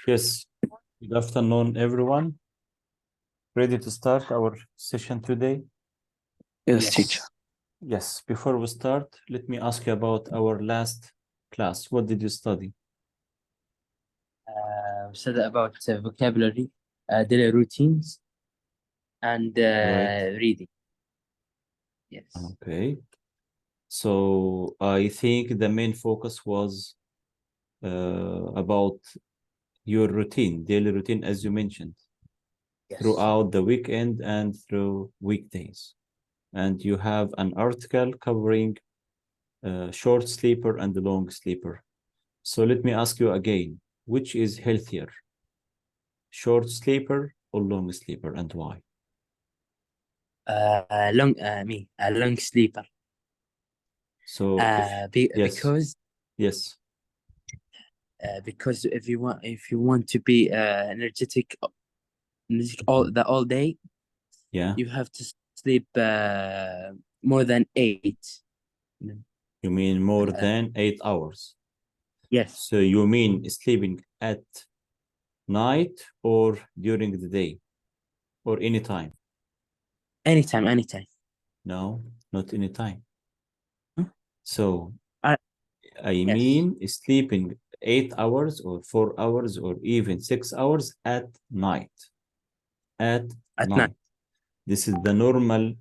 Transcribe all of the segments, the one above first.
Yes, good afternoon, everyone. Ready to start our session today? Yes, teacher. Yes, before we start, let me ask you about our last class. What did you study? We said about vocabulary, daily routines, and Right. reading. Yes. Okay. So I think the main focus was about your routine, daily routine, as you mentioned, Yes. throughout the weekend and through weekdays. And you have an article covering short sleeper and the long sleeper. So let me ask you again, which is healthier, short sleeper or long sleeper, and why? A long sleeper. So yes, yes, Because if you want to be energetic all day, yeah. you have to sleep more than 8. You mean more Uh, than 8 hours? yes. So you mean sleeping at night or during the day or any time? Anytime. No, not any time. Hmm? So Uh, I yes. mean sleeping 8 hours or 4 hours or even 6 hours at night. At At night. night. This is the normal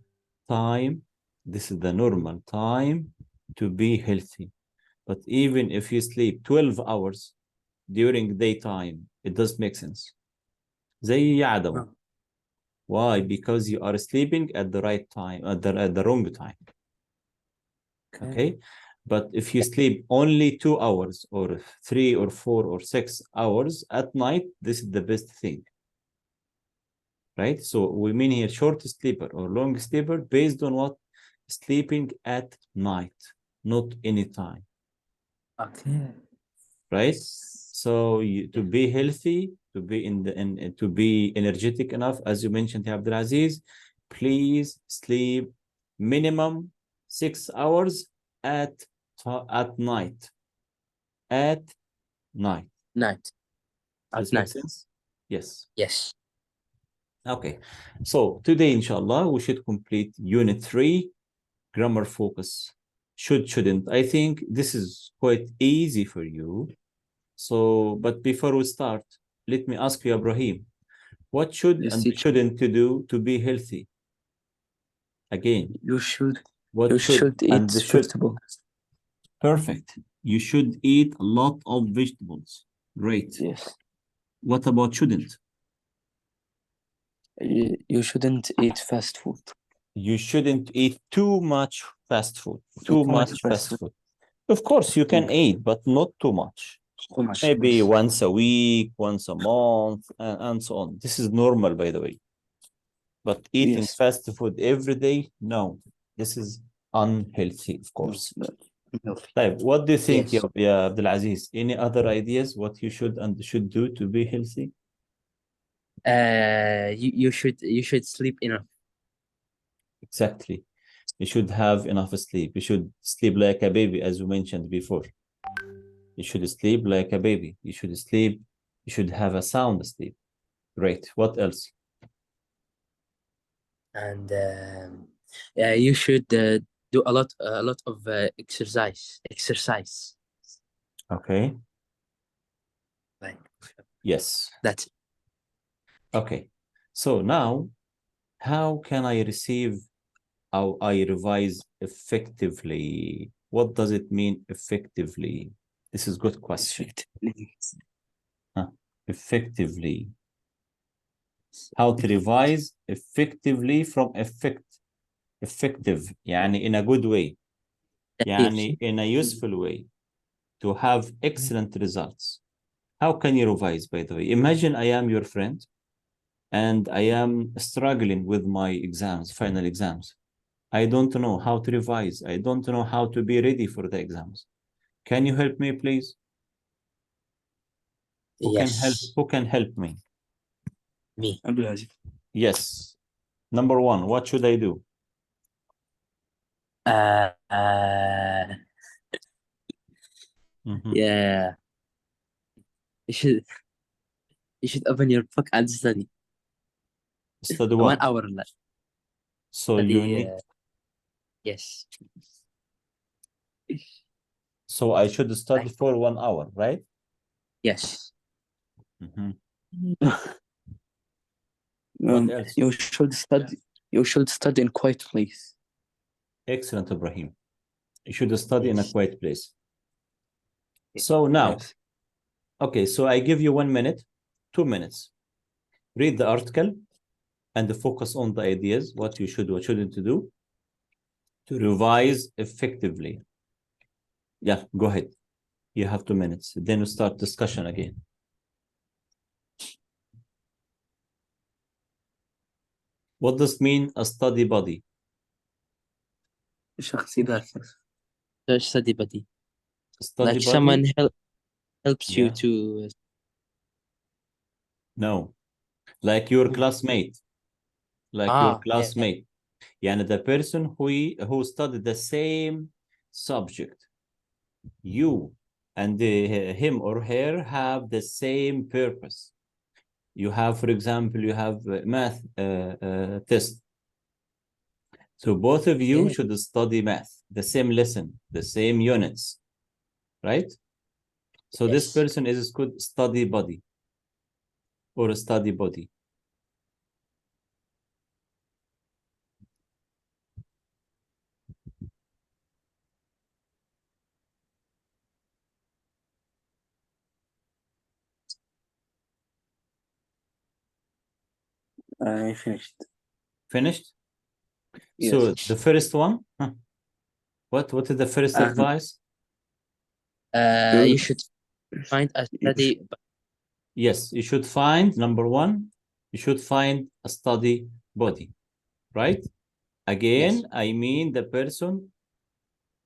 time. This is the normal time to be healthy. But even if you sleep 12 hours during daytime, it does make sense. زي عدم. Oh, Why? Because you are sleeping at the right time, at the wrong time. Okay. But if you sleep only 2 hours or 3 or 4 or 6 hours at night, this is the best thing. Right? So we mean here short sleeper or long sleeper based on what? Sleeping at night, not any time. Okay. Right? So to be healthy, to be to be energetic enough, as you mentioned, Abdulaziz, please sleep minimum 6 hours at at night. At night. Night. At This makes night. sense? Yes. Yes. Okay. So today, inshallah, we should complete Unit 3, Grammar Focus. Shouldn't. I think this is quite easy for you. So, but before we start, let me ask you, Ibrahim, what should Yes, and teacher. shouldn't to do to be healthy? Again, You should what should eat and should? vegetables. Perfect. You should eat a lot of vegetables. Great. Yes. What about shouldn't? You shouldn't eat fast food. You shouldn't eat too much fast food. Too Too much much fast fast food. Of course, you can eat, but not too much. Too much. Maybe Yes. once a week, once a month, and so on. This is normal, by the way. But eating Yes. fast food every day, no. This is unhealthy, of course. Healthy. طيب, what do you think, Yes. ya Abdulaziz? Any other ideas what you should and should do to be healthy? You should sleep enough. Exactly. You should have enough sleep. You should sleep like a baby, as you mentioned before. You should sleep like a baby. You should sleep. You should have a sound sleep. Great. What else? And you should do a lot of exercise. Okay. Like Yes. that. Okay. So now, how can I receive how I revise effectively? What does it mean effectively? This is good question. Huh. Effectively. How to revise effectively from effective يعني in a good way يعني in a useful way to have excellent results. How can you revise, by the way? Imagine I am your friend and I am struggling with my exams, final exams. I don't know how to revise. I don't know how to be ready for the exams. Can you help me, please? Who can help? Yes. Who can help me? Me. Yes. Number one, what should I do? Uh, Mhm. yeah. You should. You should open your book and study. Study 1 what? hour less. So Study, you need. yes. So I should study for 1 hour, right? Yes. Mhm. What else? You should study. You should study in quiet place. Excellent, Ibrahim. You should study in a Yes. quiet place. So now, Yes. okay, so I give you 1 minute, 2 minutes. Read the article and focus on the ideas, what you should, what shouldn't do to revise effectively. Yeah, go ahead. You have 2 minutes. Then we start discussion again. What does mean a study buddy? شخصي داخل. Study buddy. Study Like buddy? someone helps you Yeah. to. No. Like your classmate. Like your classmate. يعني the person who studied the same subject. You and him or her have the same purpose. You have, for example, you have math test. So both of you should study math, the same lesson, the same units, right? So this person is a good study buddy or a study buddy. I finished. Finished? Yes. So the first one, what is the first advice? You should find a study. Yes, you should find, number one, you should find a study buddy, right? Again, Yes. I mean the person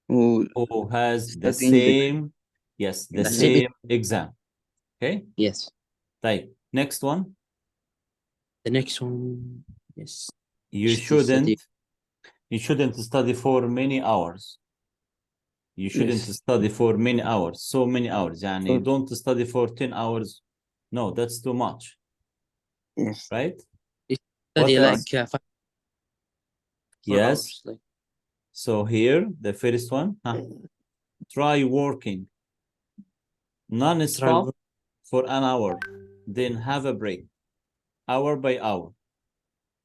Who who has the studying same, yes, the the same. same exam. Okay? Yes. Right. Next one. The next one. Yes. You Should shouldn't study for many hours. You shouldn't Yes. study for many hours, so many hours. يعني For- don't study for 10 hours. No, that's too much, Yes. right? Study What like else? 4 Yes. hours. Like. So here, the first one, try working non-stop for an hour, then have a break, hour by hour.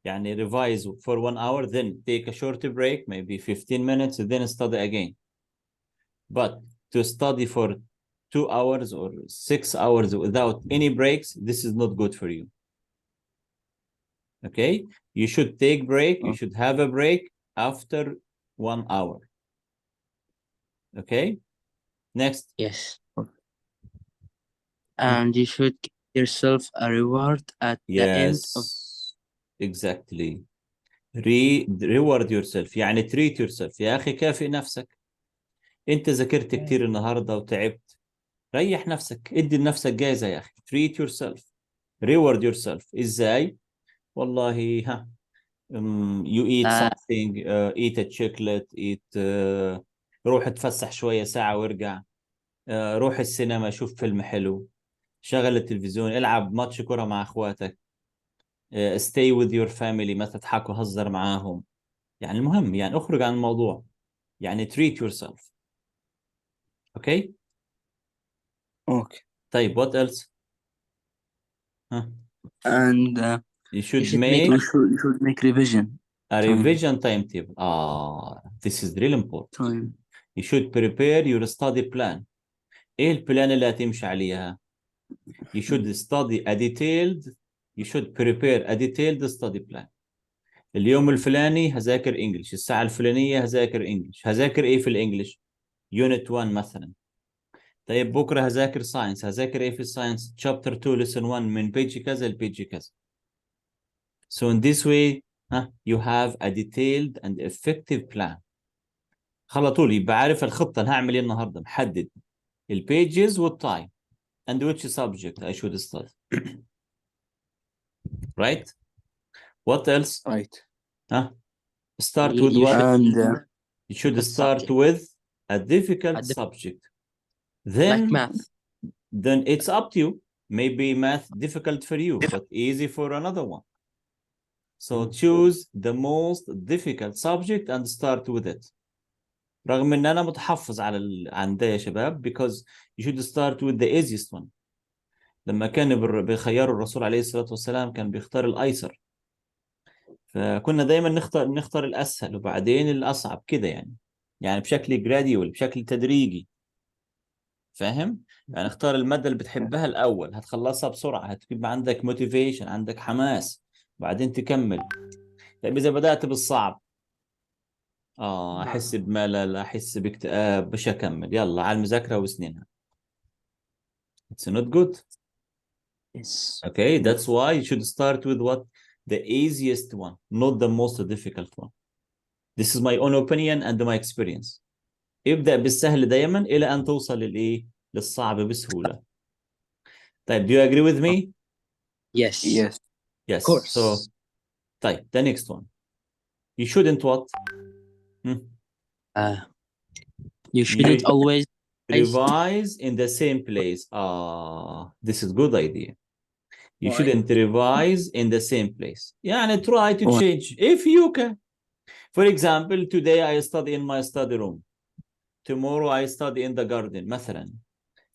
يعني revise for 1 hour, then take a short break, maybe 15 minutes, then study again. But to study for 2 hours or 6 hours without any breaks, this is not good for you. Okay? You should take break. You should have a break after 1 hour. Okay? Next. Yes. And you should give yourself a reward at the end of. Exactly. Reward yourself. يعني treat yourself. يا أخي كافئ نفسك. أنت ذاكرت كتير النهاردة وتعبت. ريح نفسك. ادي لنفسك جايزة يا أخي. Treat yourself. Reward yourself. إزاي؟ والله you eat something, eat a chocolate, روح اتفسح شوية ساعة وارجع. روح السينما، شوف فيلم حلو. شغل التلفزيون، العب ماتش كرة مع اخواتك. stay with your family، ما تضحك وهزر معاهم. يعني المهم يعني اخرج عن الموضوع. يعني treat yourself. Okay. طيب what else? And you should make revision. a revision timetable. This is really important. Time. You should prepare your study plan. ايه البلان اللي هتمشي عليها؟ You should prepare a detailed study plan. اليوم الفلاني هذاكر انجلش، الساعة الفلانية هذاكر انجلش. هذاكر ايه في الانجلش؟ يونت 1 مثلا. طيب بكرة هذاكر ساينس، هذاكر ايه في الساينس؟ chapter 2 lesson 1 من بيجي كذا لبيجي كذا. So in this way you have a detailed and effective plan. على طول يبقى عارف الخطة أنا هعمل ايه النهارده، محدد البيجز والتايم and which subject I should study. Right? What else? Right. Start with what? You should start subject. with a difficult subject. Then, like math. Then it's up to you. maybe math difficult for you but easy for another one. So choose the most difficult subject and start with it. رغم ان انا متحفظ على عن ده يا شباب because you should start with the easiest one. لما كان بيخيروا الرسول عليه الصلاة والسلام كان بيختار الأيسر، فكنا دايما نختار الأسهل وبعدين الأصعب كده يعني بشكل جراديول، بشكل تدريجي، فاهم؟ يعني اختار المادة اللي بتحبها الأول، هتخلصها بسرعة، هتجيب عندك موتيفيشن، عندك حماس، بعدين تكمل. طيب إذا بدأت بالصعب أحس بملل، أحس باكتئاب، مش هكمل، يلا على المذاكرة وسنينها. It's not good. Yes. Okay, that's why you should start with what? The easiest one, not the most difficult one. This is my own opinion and my experience. ابدأ بالسهل دايما إلى أن توصل للصعب بسهولة. طيب, do you agree with me? Yes. Yes. Yes. Of course. So, طيب, the next one. You shouldn't what? You shouldn't always revise in the same place. This is good idea. You Why? shouldn't revise in the same place. يعني try to Why? change if you can. For example, today I study in my study room. Tomorrow I study in the garden مثلا.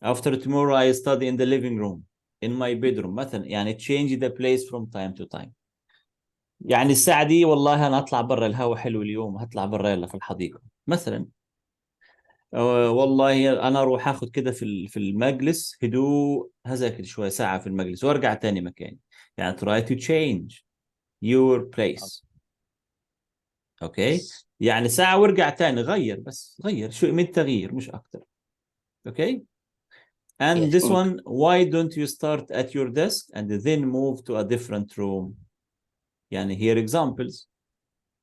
After tomorrow I study in the living room, in my bedroom مثلا. يعني change the place from time to time. يعني الساعة دي والله أنا أطلع برا، الهواء حلو اليوم، هطلع برا يلا في الحديقة مثلا. والله أنا أروح أخذ كده في المجلس هدوء، هذاكر شوية ساعة في المجلس وأرجع تاني مكاني. يعني try to change your place. أوكي؟ يعني ساعة وارجع تاني، غير، بس غير شوي من التغيير مش أكتر. أوكي؟ And Yes. this one, why don't you start at your desk and then move to a different room? يعني here examples.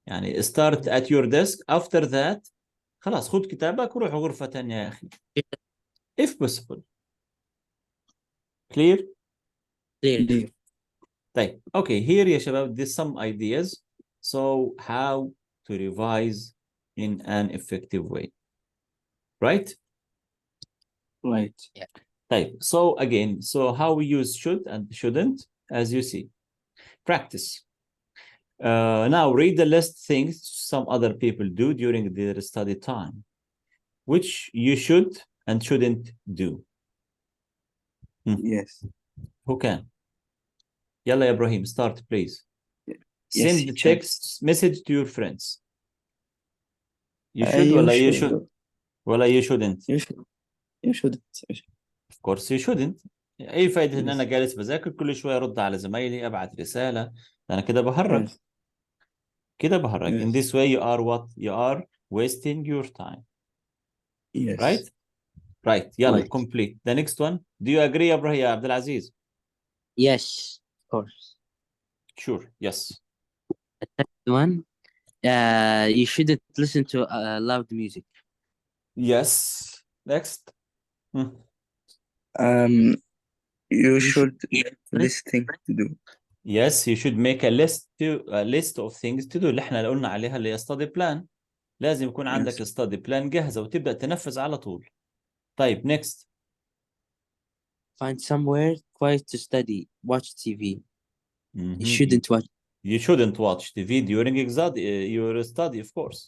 يعني start at your desk, after that خلاص خذ كتابك وروح غرفة تانية يا أخي. If possible. Clear? Clear. طيب, okay, here يا شباب there's some ideas. So how to revise in an effective way. Right? Right. Yeah. طيب, so again, so how we use should and shouldn't, as you see. Practice. Now read the list things some other people do during their study time, which you should and shouldn't do. Yes. Who can? يلا يا إبراهيم, start please. Yes, Send you the can. text message to your friends. You should You ولا you should. should ولا you shouldn't? You should. You shouldn't. Of course you shouldn't. ايه فايدة ان Yes. انا جالس بذاكر كل شوية ارد على زمايلي، ابعت رسالة؟ انا كده بهرج. Yes. كده بهرج. In Yes. this way you are what? You are wasting your time. Yes. Right? Right. يلا Right. complete. The next one. Do you agree يا إبراهيم يا عبد العزيز? Yes. Of course. Sure. Yes. The second one, you shouldn't listen to loud music. Yes. Next. You You should should make a list thing to do. Yes, you should make a list of things to do اللي احنا قلنا عليها اللي هي study plan. لازم يكون عندك Yes. study plan جاهزة وتبدأ تنفذ على طول. طيب, next. find somewhere quiet to study. Watch TV. You Mhm. shouldn't watch. You shouldn't watch TV during your study, of course.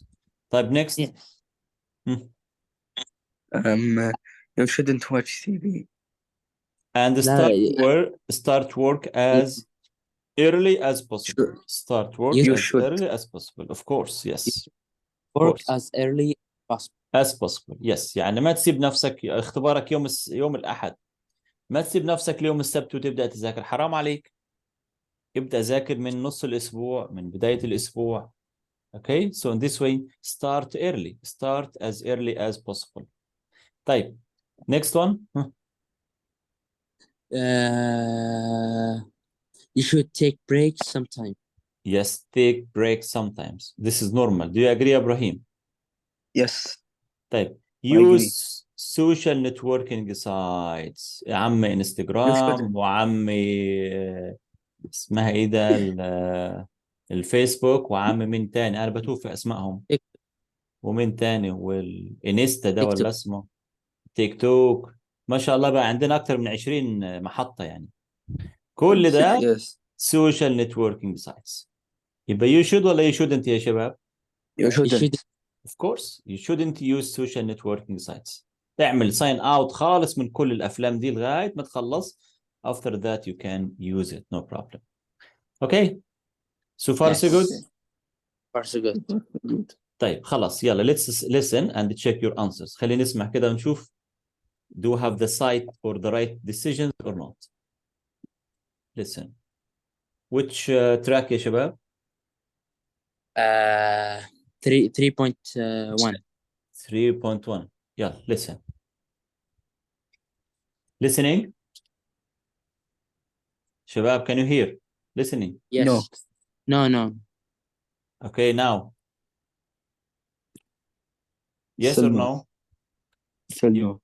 Type next. Yes. You shouldn't watch TV. And No, start work as early as possible. Sure. Start work You as should. early as possible. Of course, yes. Of work course. as early as possible. As possible, yes. يعني ما تسيب نفسك اختبارك يوم الأحد، ما تسيب نفسك ليوم السبت وتبدأ تذاكر، حرام عليك. ابدأ ذاكر من نص الأسبوع، من بداية الأسبوع. Okay, so in this way, start early. Start as early as possible. طيب, next one. You should take breaks sometime. Yes, take breaks sometimes. This is normal. Do you agree, Ibrahim? Yes. طيب, I agree. use social networking sites. يا عم You انستغرام shouldn't. وعمي اسمها ايه ده الفيسبوك، وعم مين تاني انا بتوه في اسمائهم، Tik- ومين تاني، والانستا ده TikTok. ولا اسمه تيك توك. ما شاء الله بقى عندنا أكثر من 20 محطة يعني. كل ده Yes. social networking sites. يبقى you should ولا you shouldn't يا شباب؟ You You shouldn't. should. Of course you shouldn't use social networking sites. تعمل sign out خالص من كل الأفلام دي لغاية ما تخلص. After that you can use it, no problem. Okay, so far so good. Yes. Far so good. Good. طيب خلاص يلا let's listen and check your answers. خلينا نسمع كده ونشوف do you have the site for the right decisions or not. Listen. Which track يا شباب؟ 3.1. 3.1. يلا listen. Listening. شباب can you hear? Listening. Yes. No. No. Okay, now. Yes Still or no. no? Still You- no.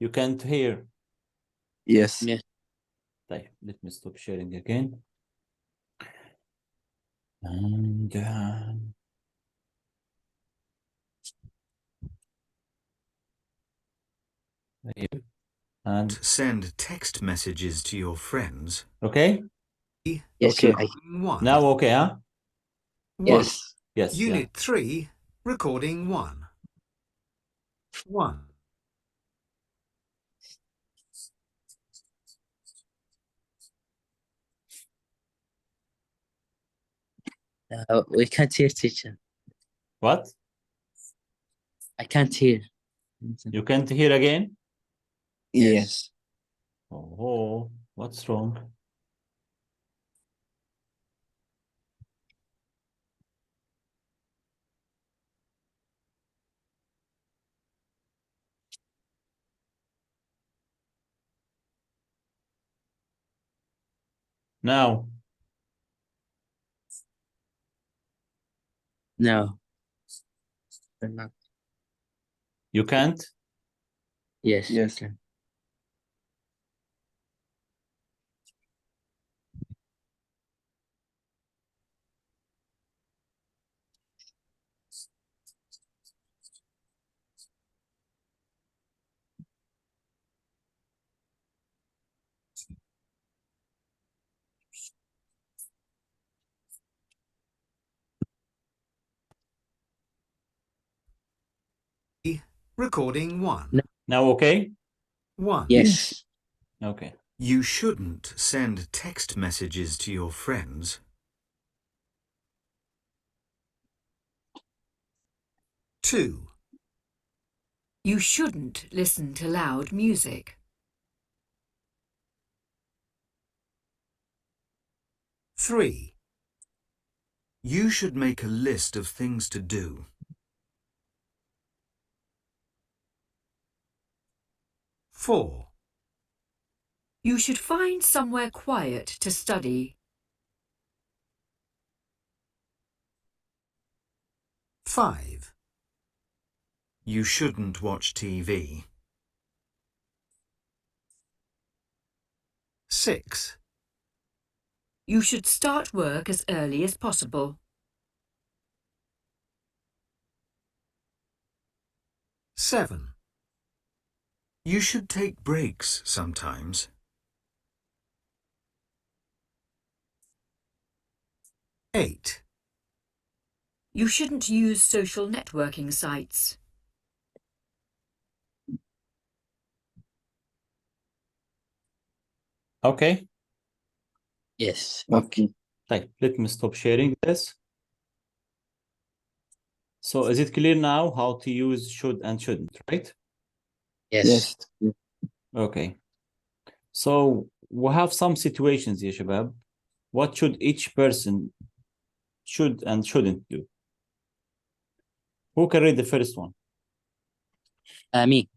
You can't hear. Yes. Yes. طيب let me stop sharing again. And and Send text messages to your friends. okay. Yes. Okay. Recording 1. Now okay, huh? Yes. Yes. Yeah. Unit 3, recording 1. 1. We can't hear, teacher. What? I can't hear. You can't hear again? Yes. Oh, what's wrong? Now. No. We're not. You can't? Yes. Yes. Okay. Recording 1. No. Now okay? 1. Yes. Okay. You shouldn't send text messages to your friends. 2. You shouldn't listen to loud music. 3. You should make a list of things to do. 4. You should find somewhere quiet to study. 5. You shouldn't watch TV. 6. You should start work as early as possible. 7. You should take breaks sometimes. 8. You shouldn't use social networking sites. 'Okay. Yes. Okay. طيب, let me stop sharing this. So is it clear now how to use should and shouldn't, right? Yes. Yes. Okay. So we have some situations يا شباب. What should each person should and shouldn't do? Who can read the first one? Me.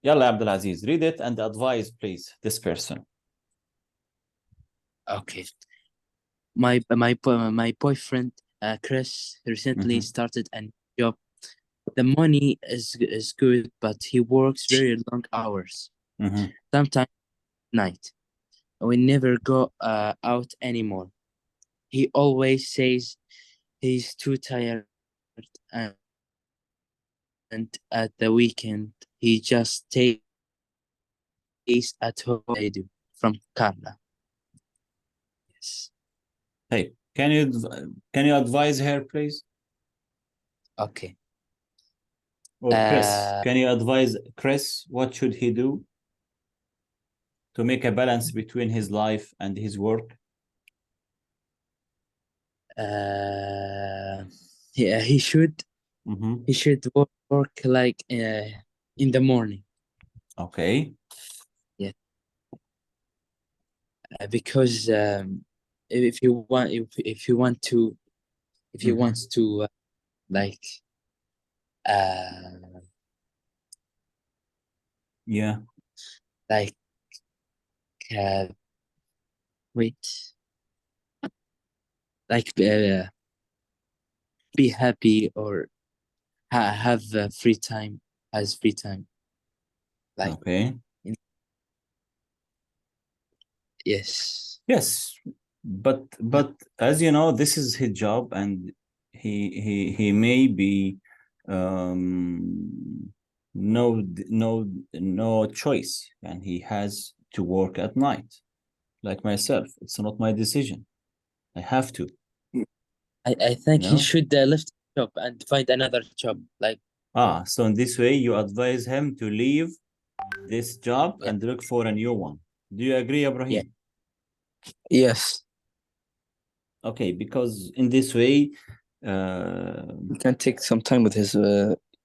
يلا يا عبد العزيز, read it and advise please this person. Okay. My boyfriend Chris recently started a new job. The money is good, but he works very long hours. Sometimes night. We never go out anymore. He always says he's too tired, and at the weekend he just stays based at home. I do from Carla. Yes. Hey, can you advise her, please? Okay. Or Chris, can you advise Chris what should he do to make a balance between his life and his work? Yeah, he should work like in the morning. Okay. Yeah. Because if you want to like Yeah. like wait, like be happy or have free time, has free time, like Okay. yes. But as you know, this is his job, and he may be no choice, and he has to work at night, like myself. It's not my decision. I have to. I think he No? should left the job and find another job. Like So in this way, you advise him to leave this job yeah, and look for a new one. Do you agree, Ibrahim? Yes. Okay, because in this way, He can take some time with his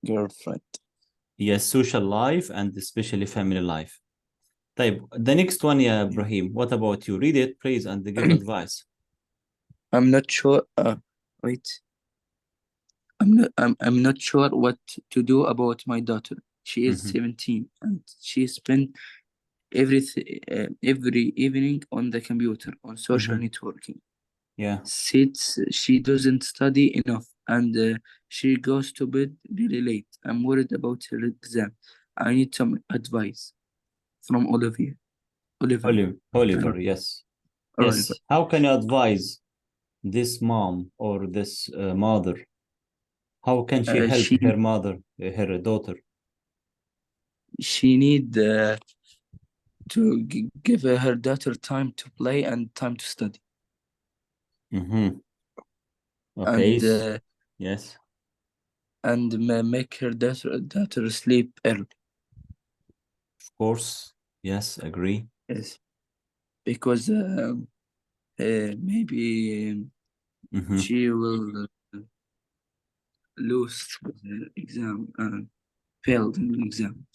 girlfriend. yes, social life and especially family life. طيب, the next one, yeah, Ibrahim. What about you? Read it, please, and give advice. I'm not sure. Wait. I'm not sure what to do about my daughter. She is 17 and she spent every evening on the computer on social networking. Yeah. Since she doesn't study enough and she goes to bed really late. I'm worried about her exam. I need some advice from Oliver. Oliver, yes. Oliver. Yes. How can you advise this mom or this mother? How can she help her mother, her daughter? She need to give her daughter time to play and time to study. Okay. And yes. And make her daughter sleep early. Of course. Yes, agree. Yes, because maybe she will lose the exam and failed in the exam.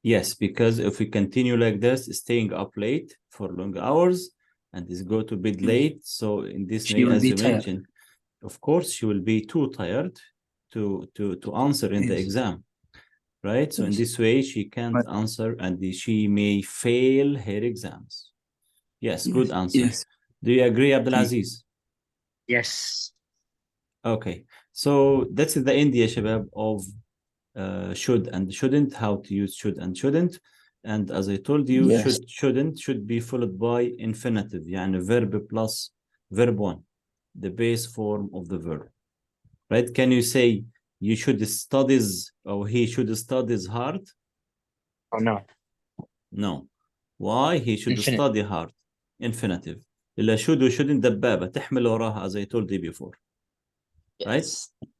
Yes, because if we continue like this, staying up late for long hours and is go to bed late, so in this way, as you mentioned, of course, she will be too tired to answer in the exam, right? So in this way, she can't answer and she may fail her exams. Yes, good answer. Yes. Do you agree, Abdulaziz? yes. Okay, so that's the end, ya shabab, of should and shouldn't, how to use should and shouldn't. And as I told you, shouldn't should be followed by infinitive, يعني verb plus verb one, the base form of the verb, right? Can you say you should studies or he should studies hard? Oh no. No. Why? He should Infinite. study hard. Infinitive. إلا should و shouldn't دبابة تحمل وراها, as I told you before. Yes. Right?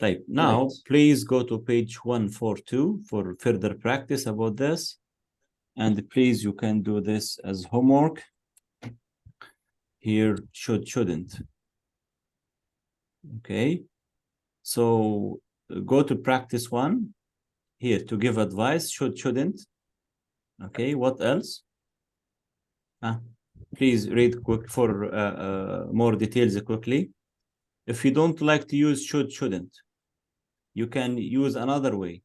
Type. Now, please go to page 142 for further practice about this. And please, you can do this as homework. Here, shouldn't. Okay. So go to practice one. Here, to give advice, shouldn't. Okay, what else? Please read quick for more details quickly. If you don't like to use shouldn't, you can use another way.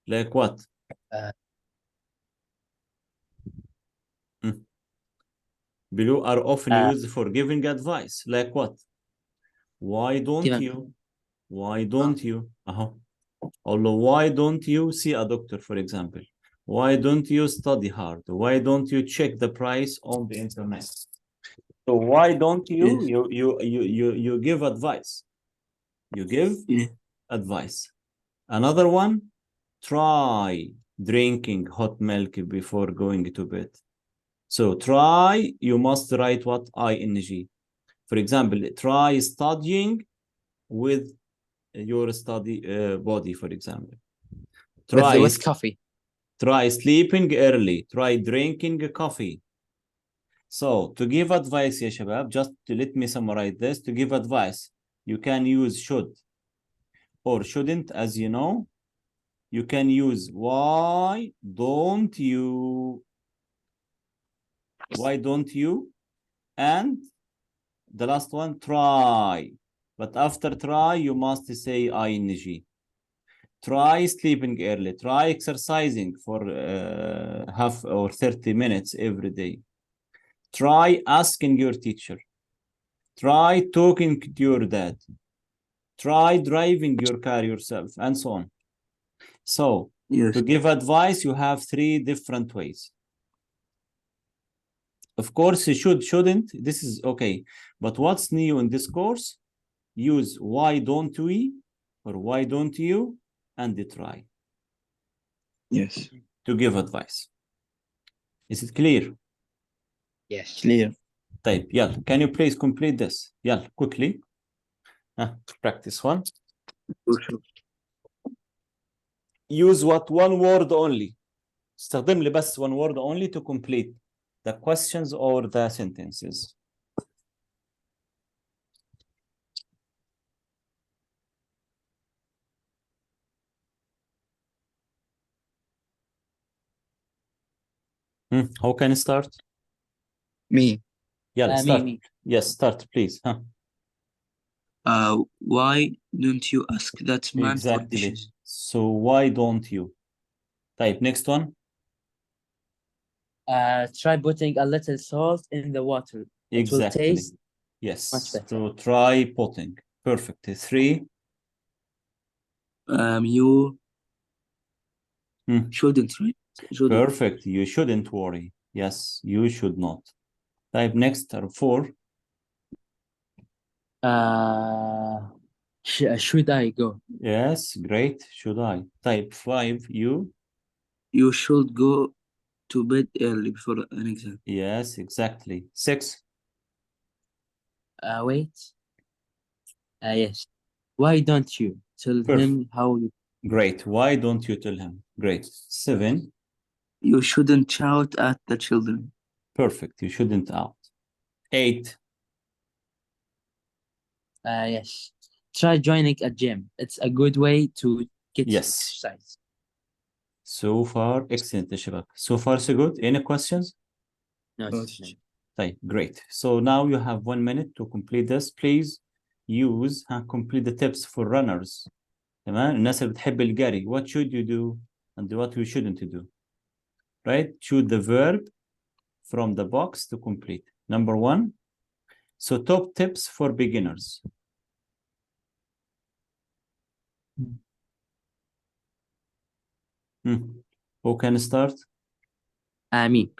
Like what? Below are often used for giving advice. Like what? Why don't you? Why don't you? Although, why don't you see a doctor, for example? Why don't you study hard? Why don't you check the price on the internet? So why don't you? You give advice. You give advice. Another one, try drinking hot milk before going to bed. So try, you must write what ing. For example, try studying with your study body, for example. with coffee. Try sleeping early. Try drinking coffee. So to give advice, ya shabab, just to let me summarize this. To give advice, you can use should or shouldn't, as you know. You can use why don't you? Why don't you? And the last one, try. But after try, you must say ing. Try sleeping early. Try exercising for half or 30 minutes every day. Try asking your teacher. Try talking to your dad. Try driving your car yourself, and so on. So, Yes. to give advice, you have 3 different ways. Of course, you shouldn't. This is okay. But what's new in this course? Use why don't we or why don't you and try Yes. to give advice. Is it clear? Yes. Clear. طيب يلا, can you please complete this? يلا, quickly. Practice one. Use what one word only. استخدم لي بس one word only to complete the questions or the sentences. Who can start? Me. Yeah, start. Me. Yes, start, please. Why don't you ask that man for Exactly. dishes? So why don't you? Type next one. Try putting a little salt in the water. It will Exactly. taste Yes. much better. So try putting. Perfect. 3. You Hmm. shouldn't, right? Shouldn't. Perfect. You shouldn't worry. Yes, you should not. Type next. 4. Should I go? Yes, great. Should I? Type 5. You. You should go to bed early before an exam. Yes, exactly. 6. Wait. Yes. Why don't you tell Perfect. him how you? Great. Why don't you tell him? Great. 7. You shouldn't shout at the children. Perfect. You shouldn't out. 8. Yes. Try joining a gym. It's a good way to get Yes. exercise. So far, excellent, يا شباب. So far, so good. Any questions? No, No. it's not. طيب, great. So now you have 1 minute to complete this. Please use complete the tips for runners. تمام؟ الناس اللي بتحب الجري. What should you do and what you shouldn't do? Right? Choose the verb from the box to complete. Number 1. So top tips for beginners. Who can start? Me.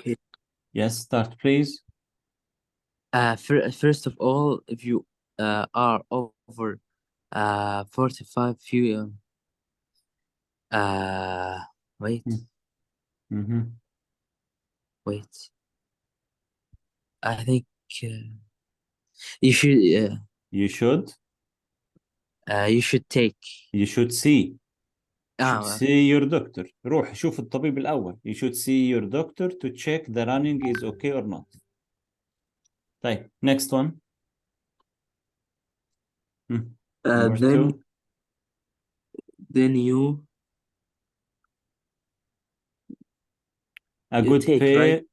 Yes, start, please. First of all, if you are over 45 few wait. Wait. I think you should You should. you should take You should see. You should آه see your doctor. روح شوف الطبيب الأول. You should see your doctor to check the running is okay or not. طيب, next one. Number Then 2. you A good take, pair. right?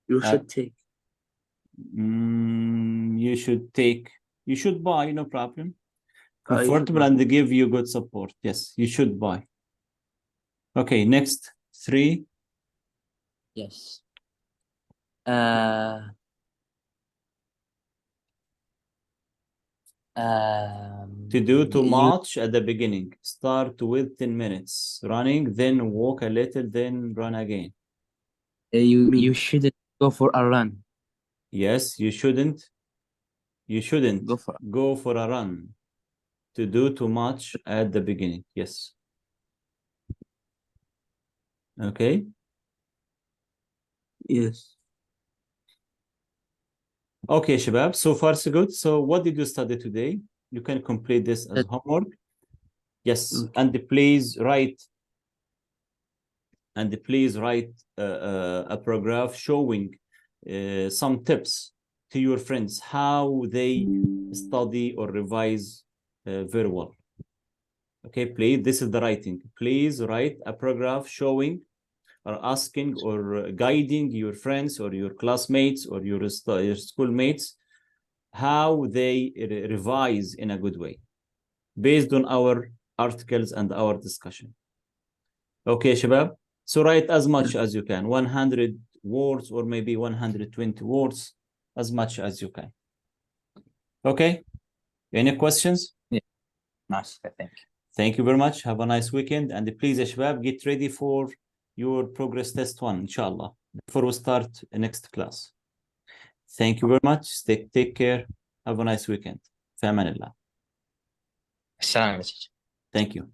You should take. You should take. You should buy, no problem. You should Comfortable buy. and give you good support. Yes, you should buy. Okay, next 3. yes. To do too you much at the beginning. Start with 10 minutes running, then walk a little, then run again. you shouldn't go for a run. Yes, you shouldn't. You shouldn't Go for go for a run. To do too much at the beginning. Yes. Okay. Yes. Okay, Shabab. So far, so good. So what did you study today? You can complete this as homework. Yes. Okay. And please write a paragraph showing some tips to your friends how they study or revise very well. Okay, please, this is the writing. Please write a paragraph showing or asking or guiding your friends or your classmates or your schoolmates how they revise in a good way based on our articles and our discussion. Okay, Shabab. So write as much as you can, 100 words or maybe 120 words, as much as you can. Okay. Any questions? Yeah. Nice. Thank you. Thank you very much. Have a nice weekend. And please, Shabab, get ready for your progress test 1, inshallah, before we start the next class. Thank you very much. Take care. Have a nice weekend. في أمان الله. السلام عليكم. Thank you.